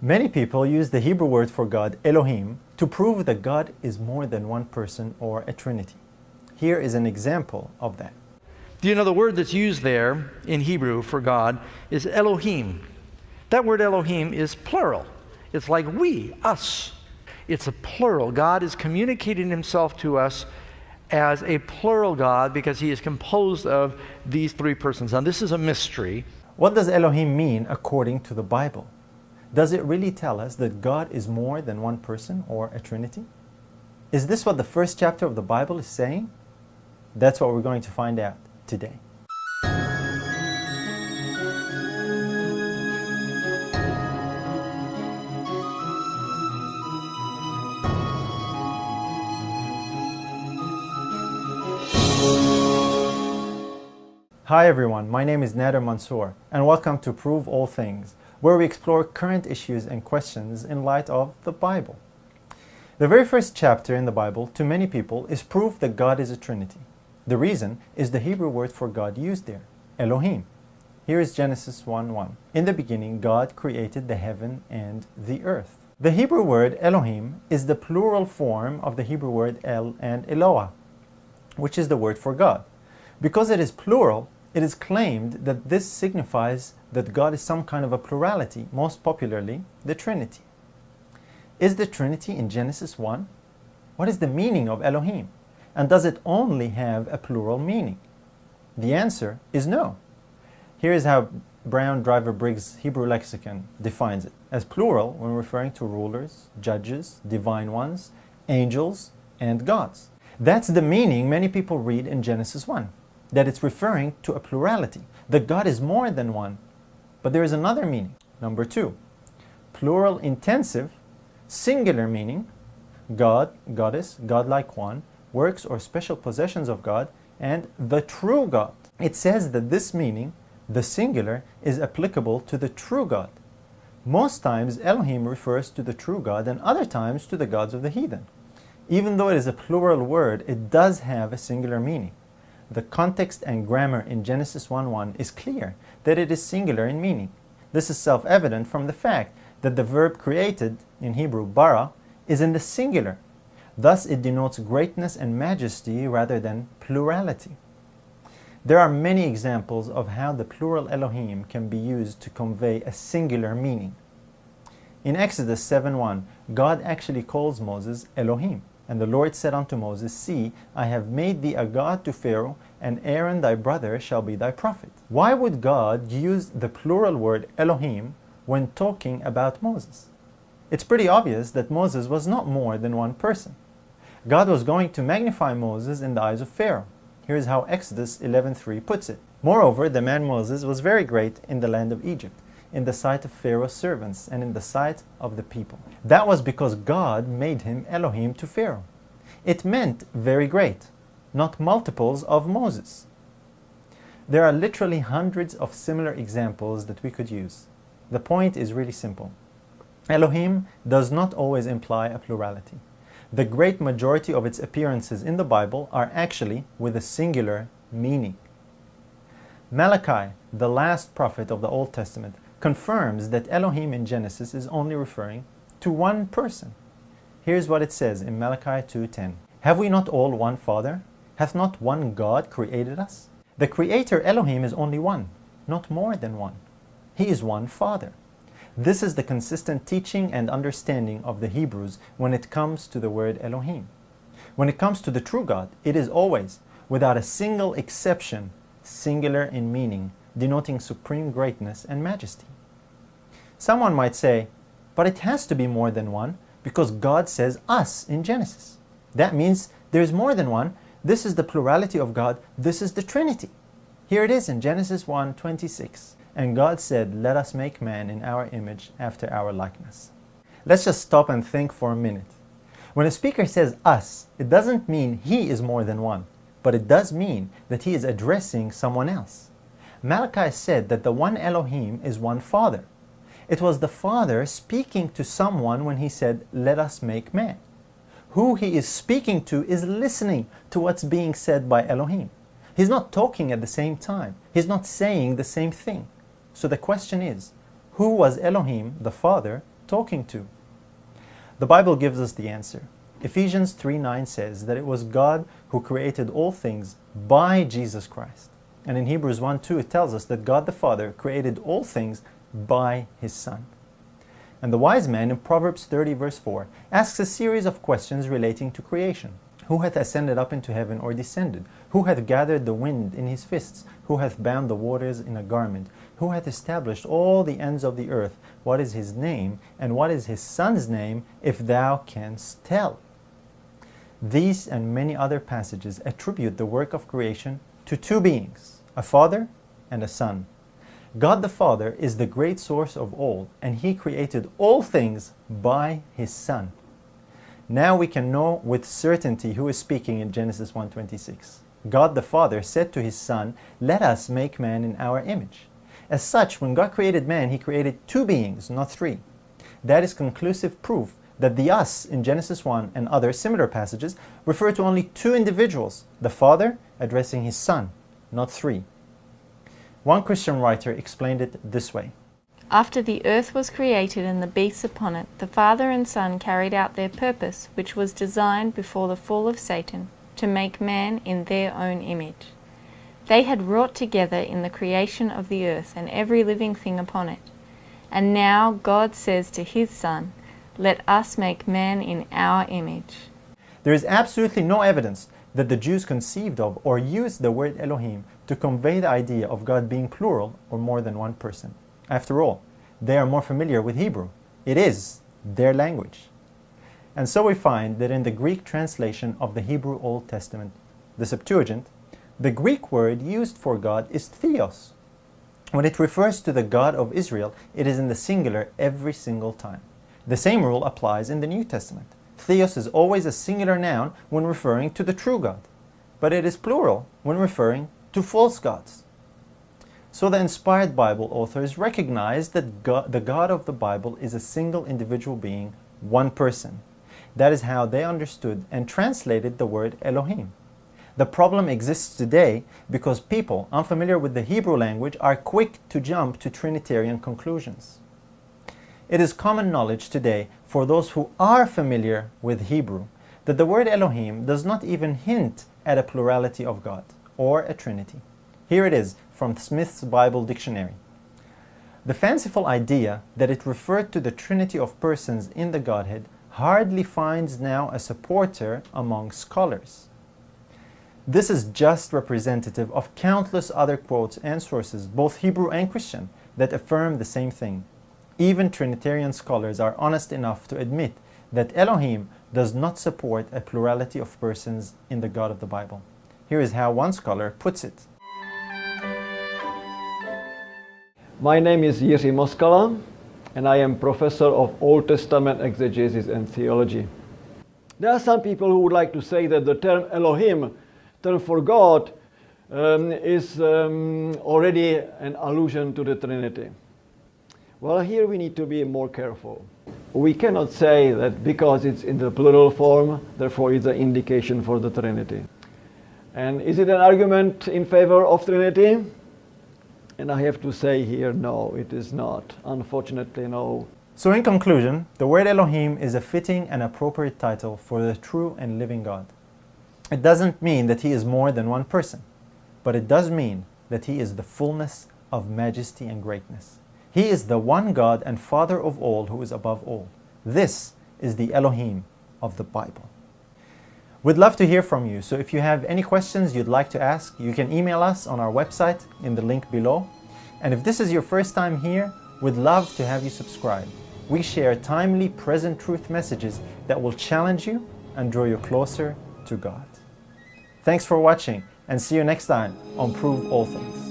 Many people use the Hebrew word for God, Elohim, to prove that God is more than one person or a trinity. Here is an example of that. Do you know the word that's used there in Hebrew for God is Elohim? That word Elohim is plural. It's like we, us. It's a plural. God is communicating himself to us as a plural God because he is composed of these three persons. Now this is a mystery. What does Elohim mean according to the Bible? Does it really tell us that God is more than one person or a trinity? Is this what the first chapter of the Bible is saying? That's what we're going to find out today. Hi everyone, my name is Nader Mansour and welcome to Prove All Things, where we explore current issues and questions in light of the Bible. The very first chapter in the Bible, to many people, is proof that God is a trinity. The reason is the Hebrew word for God used there, Elohim. Here is Genesis 1:1. In the beginning, God created the heaven and the earth. The Hebrew word Elohim is the plural form of the Hebrew word El and Eloah, which is the word for God. Because it is plural, it is claimed that this signifies that God is some kind of a plurality, most popularly, the Trinity. Is the Trinity in Genesis 1? What is the meaning of Elohim? And does it only have a plural meaning? The answer is no. Here is how Brown Driver Briggs' Hebrew lexicon defines it, as plural when referring to rulers, judges, divine ones, angels, and gods. That's the meaning many people read in Genesis 1. That it's referring to a plurality, that God is more than one. But there is another meaning. Number 2, plural intensive, singular meaning, God, goddess, godlike one, works or special possessions of God, and the true God. It says that this meaning, the singular, is applicable to the true God. Most times Elohim refers to the true God and other times to the gods of the heathen. Even though it is a plural word, it does have a singular meaning. The context and grammar in Genesis 1:1 is clear that it is singular in meaning. This is self-evident from the fact that the verb created, in Hebrew bara, is in the singular. Thus it denotes greatness and majesty rather than plurality. There are many examples of how the plural Elohim can be used to convey a singular meaning. In Exodus 7:1, God actually calls Moses Elohim. And the Lord said unto Moses, See, I have made thee a god to Pharaoh, and Aaron thy brother shall be thy prophet. Why would God use the plural word Elohim when talking about Moses? It's pretty obvious that Moses was not more than one person. God was going to magnify Moses in the eyes of Pharaoh. Here's how Exodus 11:3 puts it. Moreover, the man Moses was very great in the land of Egypt, in the sight of Pharaoh's servants, and in the sight of the people. That was because God made him Elohim to Pharaoh. It meant very great, not multiples of Moses. There are literally hundreds of similar examples that we could use. The point is really simple. Elohim does not always imply a plurality. The great majority of its appearances in the Bible are actually with a singular meaning. Malachi, the last prophet of the Old Testament, confirms that Elohim in Genesis is only referring to one person. Here's what it says in Malachi 2:10. Have we not all one Father? Hath not one God created us? The Creator Elohim is only one, not more than one. He is one Father. This is the consistent teaching and understanding of the Hebrews when it comes to the word Elohim. When it comes to the true God, it is always, without a single exception, singular in meaning, denoting supreme greatness and majesty. Someone might say, but it has to be more than one because God says us in Genesis. That means there is more than one. This is the plurality of God. This is the Trinity. Here it is in Genesis 1:26. And God said, let us make man in our image after our likeness. Let's just stop and think for a minute. When a speaker says us, it doesn't mean he is more than one, but it does mean that he is addressing someone else. Malachi said that the one Elohim is one Father. It was the Father speaking to someone when he said, let us make man. Who he is speaking to is listening to what's being said by Elohim. He's not talking at the same time. He's not saying the same thing. So the question is, who was Elohim, the Father, talking to? The Bible gives us the answer. Ephesians 3:9 says that it was God who created all things by Jesus Christ. And in Hebrews 1:2 it tells us that God the Father created all things by His Son. And the wise man in Proverbs 30 verse 4 asks a series of questions relating to creation. Who hath ascended up into heaven or descended? Who hath gathered the wind in his fists? Who hath bound the waters in a garment? Who hath established all the ends of the earth? What is his name? And what is his son's name, if thou canst tell? These and many other passages attribute the work of creation to two beings, a Father and a Son. God the Father is the great source of all, and He created all things by His Son. Now we can know with certainty who is speaking in Genesis 1:26. God the Father said to His Son, "Let us make man in our image." As such, when God created man, He created two beings, not three. That is conclusive proof that the us in Genesis 1 and other similar passages refer to only two individuals, the Father addressing His Son, not three. One Christian writer explained it this way. After the earth was created and the beasts upon it, the Father and Son carried out their purpose, which was designed before the fall of Satan, to make man in their own image. They had wrought together in the creation of the earth and every living thing upon it. And now God says to His Son, "Let us make man in our image." There is absolutely no evidence that the Jews conceived of or used the word Elohim to convey the idea of God being plural or more than one person. After all, they are more familiar with Hebrew. It is their language. And so we find that in the Greek translation of the Hebrew Old Testament, the Septuagint, the Greek word used for God is theos. When it refers to the God of Israel, it is in the singular every single time. The same rule applies in the New Testament. Theos is always a singular noun when referring to the true God, but it is plural when referring to false gods. So the inspired Bible authors recognize that the God of the Bible is a single individual being, one person. That is how they understood and translated the word Elohim. The problem exists today because people unfamiliar with the Hebrew language are quick to jump to Trinitarian conclusions. It is common knowledge today for those who are familiar with Hebrew that the word Elohim does not even hint at a plurality of God or a Trinity. Here it is from Smith's Bible Dictionary. The fanciful idea that it referred to the Trinity of persons in the Godhead hardly finds now a supporter among scholars. This is just representative of countless other quotes and sources, both Hebrew and Christian, that affirm the same thing. Even Trinitarian scholars are honest enough to admit that Elohim does not support a plurality of persons in the God of the Bible. Here is how one scholar puts it. My name is Jiří Moskala, and I am professor of Old Testament exegesis and theology. There are some people who would like to say that the term Elohim, term for God, is already an allusion to the Trinity. Well, here we need to be more careful. We cannot say that because it's in the plural form, therefore it's an indication for the Trinity. And is it an argument in favor of Trinity? And I have to say here, no, it is not. Unfortunately, no. So in conclusion, the word Elohim is a fitting and appropriate title for the true and living God. It doesn't mean that He is more than one person, but it does mean that He is the fullness of majesty and greatness. He is the one God and Father of all who is above all. This is the Elohim of the Bible. We'd love to hear from you, so if you have any questions you'd like to ask, you can email us on our website in the link below. And if this is your first time here, we'd love to have you subscribe. We share timely, present truth messages that will challenge you and draw you closer to God. Thanks for watching, and see you next time on Prove All Things.